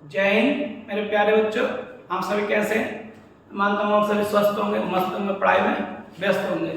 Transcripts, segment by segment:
जय हिंद मेरे प्यारे बच्चों, आप सभी कैसे हैं? मानता हूँ आप सभी स्वस्थ होंगे, मस्त होंगे, पढ़ाई में व्यस्त होंगे।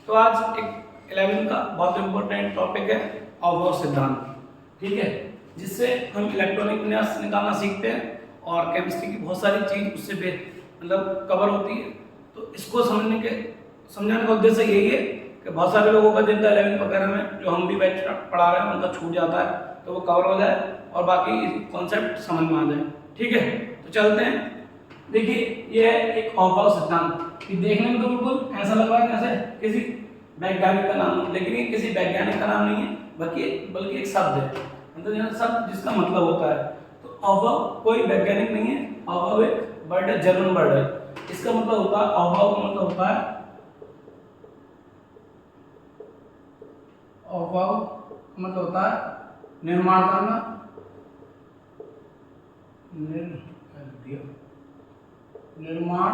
तो आज एक 11 का बहुत इंपॉर्टेंट टॉपिक है अवभव सिद्धांत, ठीक है, जिससे हम इलेक्ट्रॉनिक विन्यास निकालना सीखते हैं और केमिस्ट्री की बहुत सारी चीज उससे मतलब कवर होती है। तो इसको समझाने का उद्देश्य यही है कि बहुत सारे लोगों का दिन 11 वगैरह में जो हम भी बैच पढ़ा रहे हैं उनका छूट जाता है, तो वो कवर हो जाए और बाकी कॉन्सेप्ट समझ में आ जाए। ठीक है, तो चलते हैं। देखिए, ये है एक अवभव सिद्धांत। ये देखने में तो बिल्कुल ऐसा लग रहा है जैसे किसी वैज्ञानिक का नाम हो, लेकिन ये किसी वैज्ञानिक का नाम नहीं है, बल्कि एक शब्द है, मतलब यह शब्द जिसका मतलब होता है। तो अवभव कोई वैज्ञानिक नहीं है, अवभव एक वर्ड है, जर्मन वर्ड है। इसका मतलब होता है, अवभव का मतलब होता है, अवभव मतलब होता है निर्माण करना, निर्माण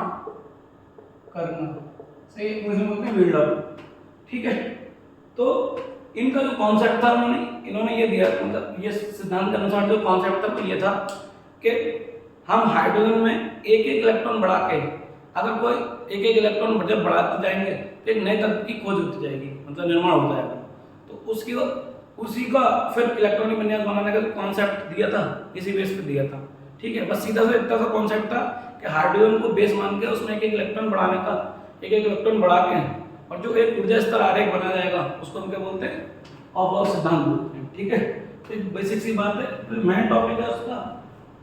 करना, सही इंग्लिश में बोलते हैं बिल्डअप। ठीक है, तो इनका जो कॉन्सेप्ट था इन्होंने ये दिया, मतलब ये सिद्धांत के अनुसार जो कॉन्सेप्ट था वो ये था कि हम हाइड्रोजन में एक एक इलेक्ट्रॉन बढ़ा के, अगर कोई एक एक इलेक्ट्रॉन जब बढ़ाते जाएंगे तो एक नए तत्व की खोज होती जाएगी, मतलब निर्माण हो जाएगा। तो उसी का फिर इलेक्ट्रॉनिक विन्यास बनाने का जो कॉन्सेप्ट दिया था, इसी बेस पे दिया था। ठीक है, बस सीधा सा इतना सा कॉन्सेप्ट था कि हाइड्रोजन को बेस मान के उसमें एक एक इलेक्ट्रॉन बढ़ाने का, एक एक इलेक्ट्रॉन बढ़ा के, और जो एक ऊर्जा स्तर आरेख बनाया जाएगा उसको हम क्या बोलते हैं, अवभव सिद्धांत बोलते हैं। ठीक है, तो एक बेसिक सी बात है। तो मेन टॉपिक है उसका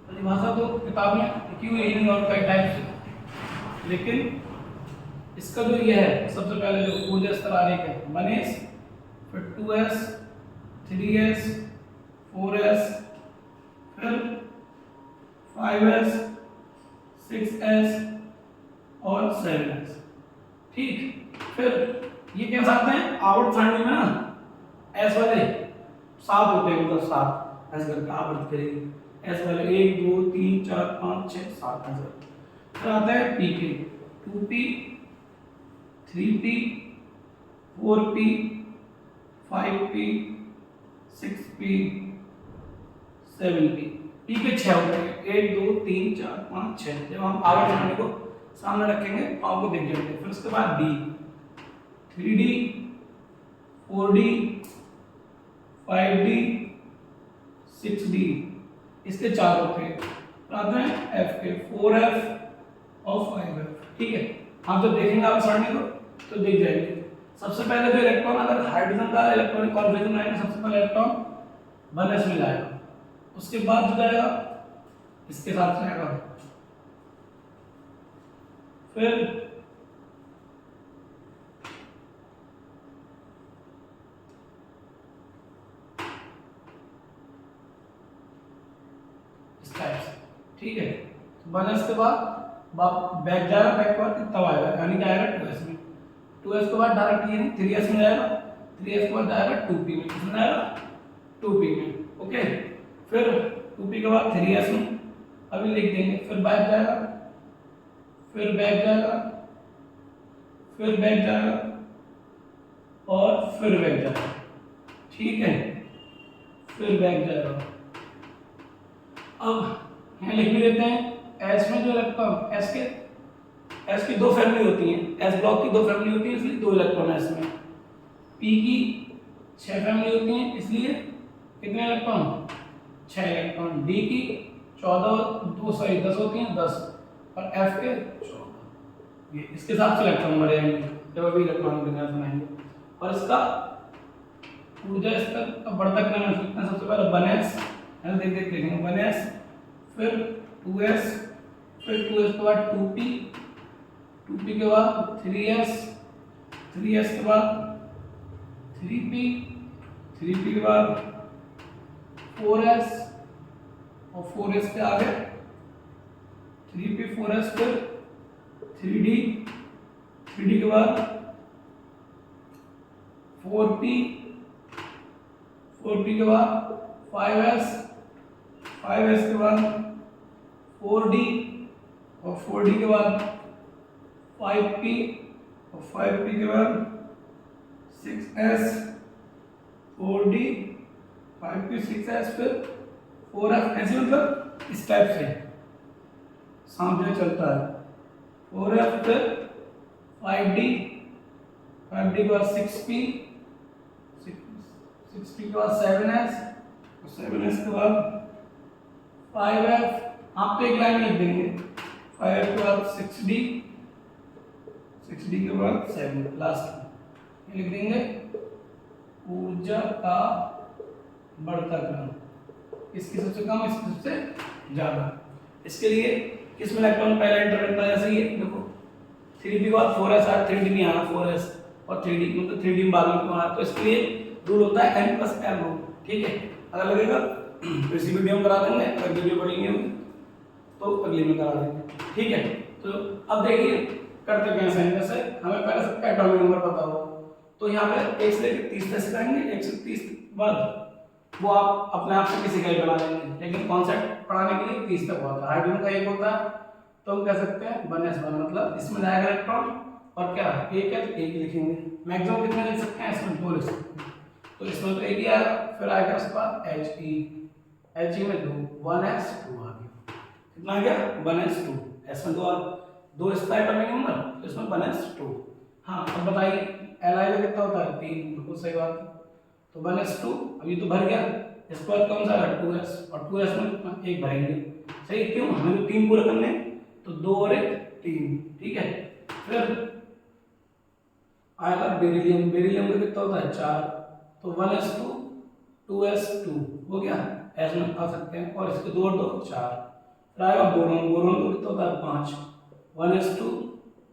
परिभाषा तो किताब में लिखी हुई है और कई टाइप से, लेकिन इसका जो ये है, सबसे पहले जो ऊर्जा स्तर आरेख है, 1s, फिर 2s, 3s, 4s, फिर 5s, 6s और 7s। ठीक, फिर ये क्या साथ हैं, आवर्त सारणी में ना एस वाले 7 होते हैं, मतलब 7 ऐसे करके आवर्त करेंगे। एस वाले 1 2 3 4 5 6 7 ऐसे। फिर आता है पी के, 2p, 3p, 4p, 5p, 6p, 7p। P के 6 होते हैं, 1 2 3 4 5 6। जब हम आवर्त सारणी को सामने रखेंगे तो आपको दिख जाएंगे। फिर उसके बाद D, 3d, 4d, 5d, 6d, इसके 4 होते हैं। आते हैं f के, 4f और 5f। ठीक है, हम जब देखेंगे आप सारणी को तो दिख जाएंगे। सबसे पहले जो इलेक्ट्रॉन, अगर हाइड्रोजन का इलेक्ट्रॉनिक कॉन्फ़िगरेशन आएगा, सबसे पहले इलेक्ट्रॉन 1s में जाएगा, उसके बाद जो जाएगा इसके साथ जाएगा, फिर इस टाइप से। ठीक है, 1s के बाद बैक जाएगा, बैक के बाद तब आएगा, यानी कि आएगा 2s में। 2s के बाद डायरेक्ट ये 3s में जाएगा, 3s के बाद जाएगा 2p में, किसमें जाएगा 2p में। ओके, फिर 2p के बाद 3s में अभी लिख देंगे, फिर बैक जाएगा, फिर बैक जाएगा, फिर बैक जाएगा और फिर बैक जाएगा। ठीक है, फिर बैक जाएगा। अब यहाँ लिख भी देते हैं, एस में जो इलेक्ट्रॉन, एस की 2 फैमिली होती हैं, एस ब्लॉक की 2 फैमिली होती है, इसलिए 2 इलेक्ट्रॉन एस में। पी की 6 फैमिली होती हैं, इसलिए कितने इलेक्ट्रॉन, 6 इलेक्ट्रॉन। डी की 10 होती हैं, 10, और एफ के 14। ये इसके हिसाब से इलेक्ट्रॉन बढ़ जाएंगे जब अभी इलेक्ट्रॉनिक विन्यास बनाएंगे। और इसका ऊर्जा स्तर बढ़ता क्रम है, सबसे पहले 1s, देख देख लिखेंगे 1s, फिर 2s, फिर 2s के बाद 2p, 2p के बाद 3s, 3s के बाद 3p, 3p के बाद 4s, और 4s के आगे 3p 4s, फिर 3d, 3d के बाद 4p, 4p के बाद 5s, 5s के बाद 4d, और 4d के बाद 5p, और 5p के बाद 6s, 4d, 5p, 6s, फिर 4f। ऐसे मतलब इस टाइप से सामने चलता है। 4F फिर 5D, 5D के बाद 6P, 6P के बाद 7S, 7S के बाद 5F, आप तो एक लाइन लिख देंगे। 5F के बाद 6D, 6D के बाद 7 लास्ट लिख देंगे। ऊर्जा का बढ़ता क्रम, इसकी सबसे कम, इसकी सबसे ज्यादा। इसके लिए किसमें इलेक्ट्रॉन पहला एंटर करता है? ऐसे ही देखो 3D के बाद 4S आया, 3D में आया 4S और 3D मतलब 3D में बाद में क्यों आया? तो इसके लिए रूल होता है N+L रूल, ठीक है। अगर लगेगा तो इसी वीडियो में करा देंगे, अगर वीडियो बड़ी नहीं होगी तो अगले में करा देंगे, ठीक है। तो अब देखिए करते कैसे हैं। जैसे हमें पहले सबका एटॉमिक नंबर पता हो, तो यहाँ पे 1 से लेकर 30 तक करेंगे। 1 से 30 बाद वो आप अपने आप से किसी का ही बना लेंगे, लेकिन कॉन्सेप्ट पढ़ाने के लिए 30 तक होता है। हाइड्रोजन का एक होता है तो हम कह सकते हैं 1s1, मतलब इसमें जाएगा इलेक्ट्रॉन और क्या एक है तो एक लिखेंगे। मैक्सिमम कितने लिख सकते हैं? इसमें 2 लिख सकते हैं, तो इसमें तो एक ही आएगा। फिर आएगा उसके बाद He में 2, 1s2 आ गया। कितना आ गया? 1s2। s में 2 इसका एटॉमिक नंबर, तो इसमें 1s2। हाँ अब बताइए Li में कितना होता है? 3, बिल्कुल सही बात है। तो 1s2 अभी तो भर गया, इसके बाद कौन सा आएगा? 2s, और 2s में कितना? 1 भरेंगे। सही, क्यों? हमें तो 3 पूरे करने, तो 2 और 1 3, ठीक है। फिर आएगा बेरिलियम। बेरिलियम का कितना होता है? 4, तो 1s2 2s2 हो गया, s में आ सकते हैं, और इसके 2 और 2 4। फिर आएगा बोरॉन। बोरॉन का कितना होता है? 5, 1s2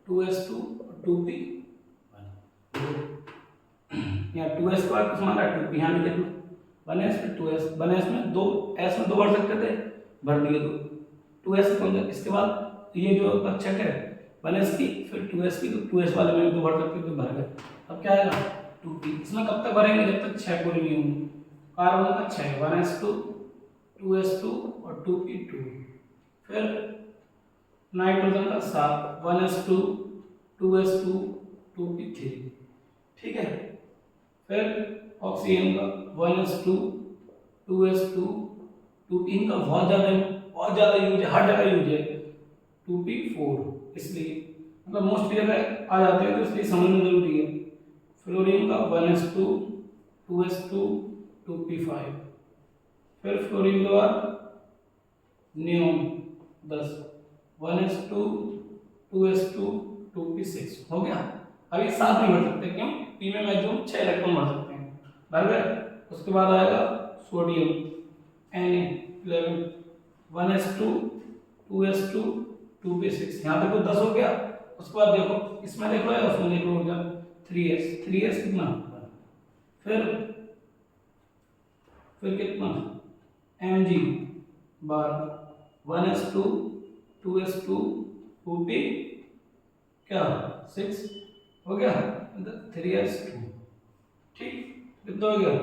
2s2 और 2p1। यहाँ 2s के बाद किसमें आ रहा है? 2p, यहाँ भी देख लो 1s फिर 2s। 1s में 2, s में 2 भर सकते थे, भर दिए 2, 2s कौन सा? इसके बाद ये जो कक्षक है 1s की, फिर 2s की, तो 2s वाले में 2 भर सकते थे, भर गए। अब क्या आएगा? 2p। इसमें कब तक भरेंगे? जब तक 6 पूरे नहीं होंगे। कार्बन का 6, 1s2 2s2 और 2p2। फिर नाइट्रोजन का 7, 1s2 2s2 2p3, ठीक है। फिर ऑक्सीजन का 1s2 2s2 2p, इनका बहुत ज़्यादा यूज है, हर जगह यूज है 2p4, इसलिए मतलब मोस्टली जगह आ जाते हैं, तो इसलिए समझना जरूरी है। फ्लोरीन का 1s2 2s2 2p5। फिर फ्लोरीन के बाद नियोन 10, 1s2 2s2 2p6 हो गया। अभी 7 नहीं भर सकते, क्यों? पी में मैक्सिमम 6 इलेक्ट्रॉन भर सकते हैं, भर गए। उसके बाद आएगा sodium Na11, 1s2 2s2 2p6, यहाँ तक तो 10 हो गया। उसके बाद देखो इसमें देख लो या उसमें देख लो, ऊर्जा 3s कितना? फिर कितना? Mg12, 1s2 2s2 2p क्या 6 हो गया, 3s2, ठीक। कितना हो गया?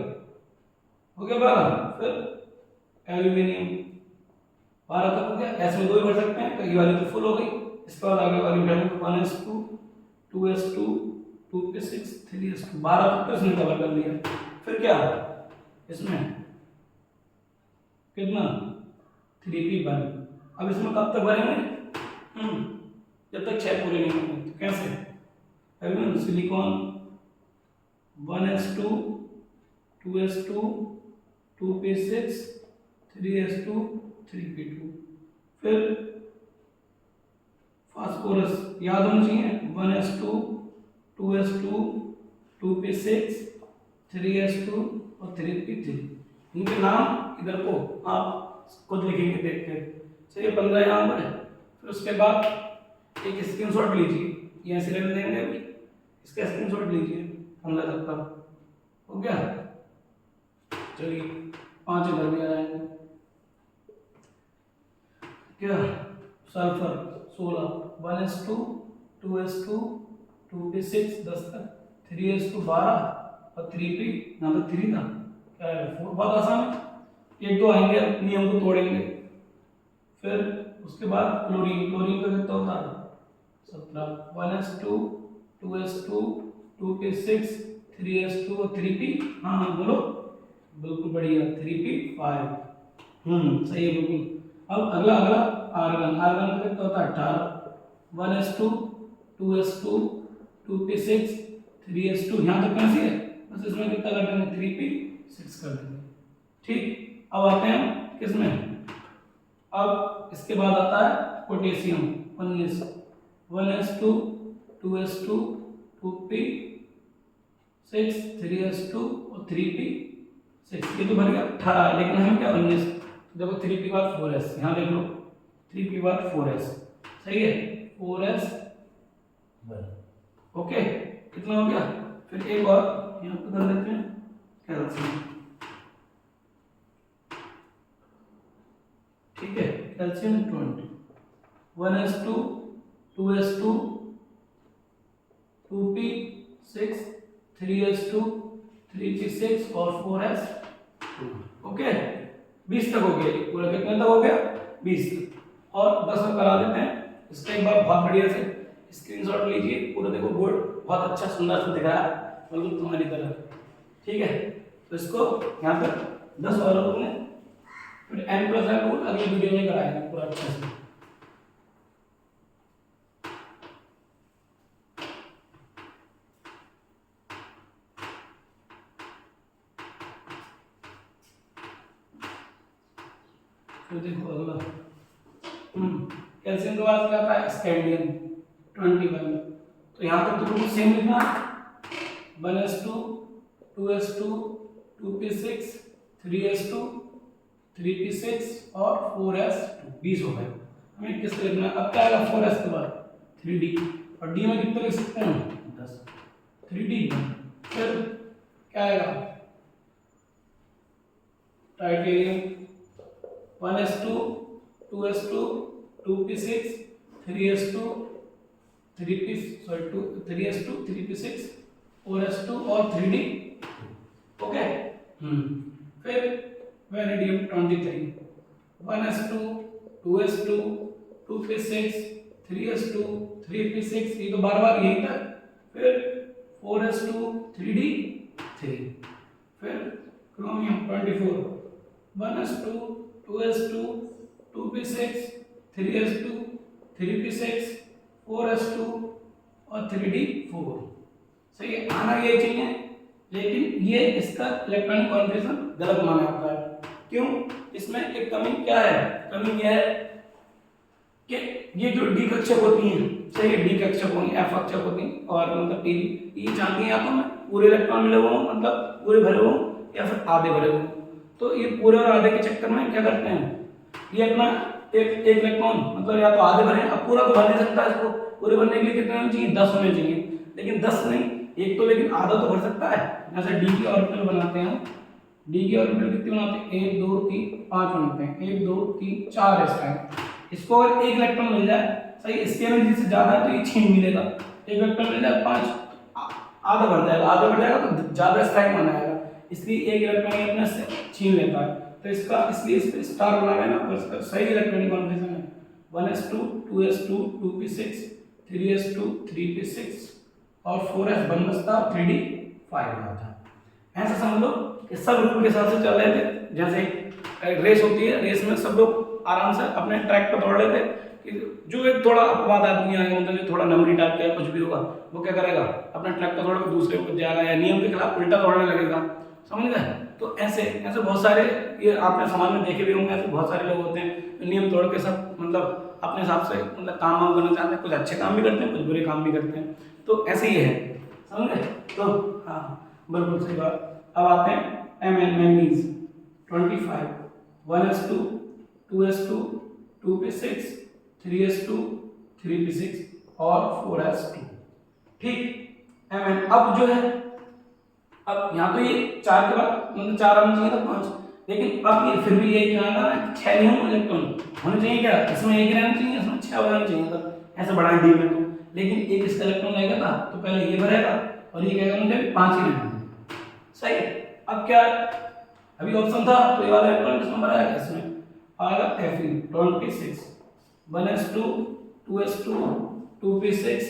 12। फिर एल्यूमिनियम 12 तक हो गया। s में 2 ही भर सकते हैं, तो ये वाली तो फुल हो गई। इसके बाद आगे वाली उठाएंगे 1s2 2s2 2p6 3s2, 12 तक तो इसने कवर कर लिया। फिर क्या इसमें कितना? 3p1। अब इसमें कब तक भरेंगे? जब तक 6 पूरे नहीं होंगे। तो कैसे? Aluminium silicon 1s2 2s2 2p6 3s2 3p2। फिर फास्फोरस याद होना चाहिए, 1s2 2s2 2p6 3s2 और 3p3। इनके नाम इधर को आप खुद लिखेंगे देख के। चलिए 15 यहाँ पर है। फिर उसके बाद एक स्क्रीनशॉट लीजिए, ये ऐसे ले लेंगे, अभी इसका स्क्रीनशॉट लीजिए 15 तक का हो गया। चलिए 5 इधर भी आ जाएंगे। क्या? सल्फर 16, 1s2 2s2 2p6 10 तक, 3s2 12 और 3p यहाँ तक 3 था, क्या है 4। बहुत आसान है, 1 2 आएंगे, नियम को तोड़ेंगे। फिर उसके बाद क्लोरीन का कितना होता है? 17, 1s2 2s2 2p6 3s2 और 3p, हाँ बोलो, बिल्कुल बढ़िया, 3p5। सही है बिल्कुल। अब अगला आर्गन का कितना होता है 18, 1s2 2s2 2p6 3s2, यहाँ तक कैसे है, बस इसमें कितना कर देंगे 3p6 कर देंगे। ठीक, अब आते हैं किसमें, अब इसके बाद आता है potassium 1s2 2s2 2p6 3s2 और 3p6, ये तो भर गया 18, लेकिन हमें क्या 19, देखो 3p के बाद 4s, यहाँ देख लो 3p के बाद 4s, सही है 4s 1, ओके कितना हो गया। फिर एक और यहाँ पे कर लेते हैं कैल्शियम, ठीक है calcium 20, 1s2 2s2 2p6 3s2 3p6 और 4s2, ओके 20 तक हो गया, पूरा कितने तक हो गया 20 तक, और 10 तक करा देते हैं। इसका एक बार बहुत बढ़िया से स्क्रीनशॉट लीजिए, पूरा देखो बोर्ड बहुत अच्छा सुंदर सा दिख रहा है बिल्कुल तुम्हारी तरह, ठीक है। तो इसको यहाँ पर 10 और लोगों ने फिर n+n रूल अगली वीडियो में कराएंगे पूरा अच्छे से। तो देखो अगला कैल्शियम के बाद क्या आता है स्कैंडियम 21, तो यहाँ तक तो बिल्कुल सेम लिखना, 1s2 2s2 2p6 3s2 3p6 और 4s2, 20 हो गए। हमें किससे लिखना है, अब क्या आएगा 4s के बाद 3d, और d में कितने लिख सकते हैं 10, 3d, फिर क्या आएगा titanium 1s2 2s2 2p6 3s2 3s2 3p6 4s2 और 3d, ओके। फिर vanadium 23 1s2 2s2 2p6 3s2 3p6, ये तो बार बार यही था, फिर 4s2 3d 3, फिर chromium 24 1s2 2s2 2p6 3s2 3p6 4s2 और 3d 4, सही है। आना ये चाहिए, लेकिन ये इसका इलेक्ट्रॉनिक कॉन्फ़िगरेशन गलत माना जाता है, क्यों, इसमें एक कमी क्या है, कमी यह है कि ये जो डी कक्षक होती हैं, सही है डी कक्षक होंगी एफ कक्षक होती हैं, और मतलब टी ये चाहती हैं या तो मैं पूरे इलेक्ट्रॉन मिले हुए मतलब पूरे भरे हुए या फिर आधे भरे हुए, तो ये पूरे और आधे के चक्कर में क्या करते हैं, ये अपना एक इलेक्ट्रॉन मतलब या तो आधे भरे, अब पूरा तो भर नहीं सकता, इसको पूरे भरने के लिए कितने होने चाहिए 10 होने चाहिए, लेकिन 10 नहीं एक तो, लेकिन आधा तो भर सकता है। जैसे डी की ऑर्बिटल बनाते हैं, डी की ऑर्बिटल कितनी बनाते हैं 1 2 3 5 बनाते हैं, 1 2 3 4 इस टाइप, इसको अगर एक इलेक्ट्रॉन मिल जाए, सही इसके एनर्जी से ज्यादा है तो ये 6 मिलेगा, एक इलेक्ट्रॉन मिल जाए 5 आधा भर जाएगा, आधा भर जाएगा तो ज्यादा स्ट्राइक माना जाएगा, इसलिए एक इलेक्ट्रॉन अपने से छीन लेता है, तो इसका इसलिए इस पे स्टार बनाना है ना, इसका सही इलेक्ट्रॉनिक कॉन्फ़िगरेशन है 1s2 2s2 2p6 3s2 3p6 और 4s बन बचता 3d 5 आता है। ऐसा समझ लो कि सब रूल के हिसाब से चल रहे थे, जैसे रेस होती है, रेस में सब लोग आराम से अपने ट्रैक पर दौड़ रहे थे, कि जो एक थोड़ा अपवाद आदमी आएगा मतलब जो थोड़ा नंबरी टाइप का कुछ भी होगा, वो क्या करेगा अपना ट्रैक पर दौड़ के दूसरे को जाएगा या नियम के खिलाफ उल्टा दौड़ने लगेगा, समझ गए। तो ऐसे ऐसे बहुत सारे ये आपने समाज में देखे भी होंगे, ऐसे बहुत सारे लोग होते हैं नियम तोड़ के सब मतलब अपने हिसाब से मतलब काम वाम करना चाहते हैं, कुछ अच्छे काम भी करते हैं कुछ बुरे काम भी करते हैं, तो ऐसे ही है, समझ गए। तो हाँ बिल्कुल सही बात। अब आते हैं manganese 25 1s2 2s2 2p6 3s2 3p6 और 4s2, ठीक। अब जो है अब यहाँ तो ये 4 के बाद मतलब 4 आना चाहिए था 5, लेकिन अब ये फिर भी यही कहना था 6 नहीं होंगे इलेक्ट्रॉन होने चाहिए, क्या इसमें एक रहना चाहिए इसमें 6 रहना चाहिए था, ऐसे बढ़ा डी में, तो लेकिन एक इसका इलेक्ट्रॉन रहेगा था तो पहले ये भरेगा और ये कहेगा मुझे 5 ही रहना है, सही। अब क्या अभी ऑप्शन था तो ये वाला इलेक्ट्रॉन किसमें भराएगा, इसमें आएगा Fe 26 1s2 2s2 2p6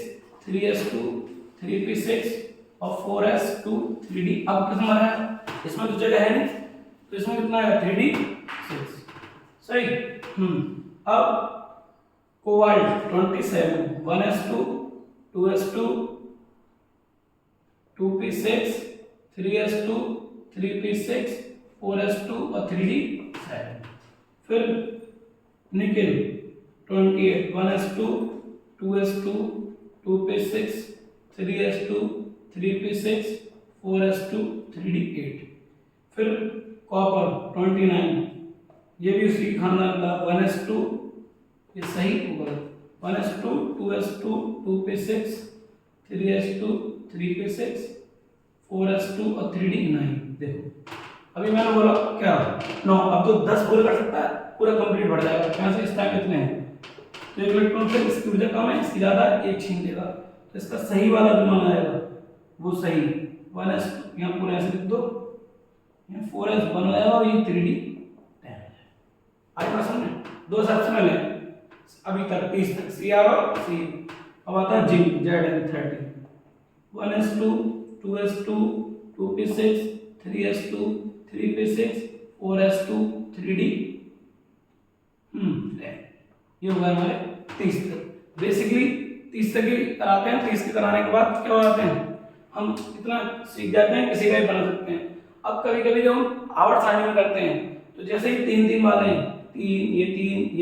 3s2 3p6 और 4s2 3d। अब किसमें भराएगा, इसमें तो जगह है नहीं, तो इसमें कितना है 3d 6, सही। अब cobalt 27, 1s2, 2s2, 2p6, 3s2, 3p6, 4s2 और 3d7। फिर nickel 28, 1s2, 2s2, 2p6, 3s2, 3p6, 4s2, 3d8। फिर कॉपर 29, ये भी उसी खानदान का 1s2, ये सही होगा 1s2, 2s2, 2p6, 3s2, 3p6, 4s2 और 3d9। देखो अभी मैंने बोला क्या 9, अब तो 10 पूरा कर सकता है, पूरा कंप्लीट बढ़ जाएगा। यहाँ से इस टाइम कितने हैं, तो 1 इलेक्ट्रॉन से इसकी ऊर्जा कम है, इसकी ज़्यादा, एक छीन लेगा, तो इसका सही वाला जो मान आएगा वो सही 1s, यहाँ पूरा ऐसे लिख दो, यहाँ 4s बन जाएगा और ये 3d10 आज मैं समझे। 2 सेक्शन लें अभी तक 30 तक, Cr और C। अब आता है zinc Zn30, 1s2, 2s2, 2p6, 3s2, 3p6, 4s2, 3d। ये होगा हमारे 30 तक। बेसिकली 30 तक ही कराते हैं। 30 के कराने के बाद क्या हो जाते हैं, हम इतना सीख जाते हैं किसी का भी बना सकते हैं। अब कभी कभी जब हम आवर्त सारणी में करते हैं तो जैसे ही 3 वाले हैं, 3 ये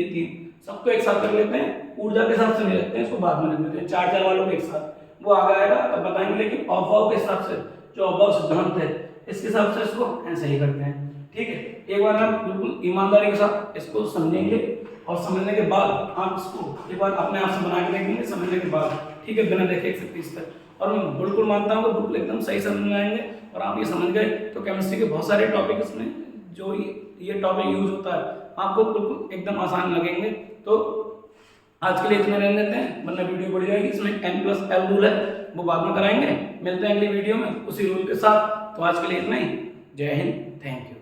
3 सबको एक साथ कर लेते हैं, ऊर्जा के हिसाब से नहीं रखते हैं, इसको बाद में रख देते हैं। 4 वालों को एक साथ वो आगे आएगा तब बताएंगे, लेकिन अफवाह के हिसाब से जो अफवाह सिद्धांत है इसके हिसाब से इसको ऐसे ही करते हैं। ठीक है, एक बार हम बिल्कुल ईमानदारी के साथ इसको समझेंगे और समझने के बाद आप इसको एक बार अपने आप से बना के देखेंगे समझने के बाद। ठीक है, बिना देखे 130 तक। और मैं बिल्कुल मानता हूँ कि बिल्कुल एकदम सही समझ में आएंगे और आप ये समझ गए तो केमिस्ट्री के बहुत सारे टॉपिक इसमें जो ये टॉपिक यूज होता है आपको बिल्कुल एकदम आसान लगेंगे। तो आज के लिए इतने रहने देते हैं, वरना वीडियो बढ़ जाएगी। इसमें n+l रूल है, वो बाद में कराएंगे। मिलते हैं अगली वीडियो में उसी रूल के साथ। तो आज के लिए इतना ही। जय हिंद, थैंक यू।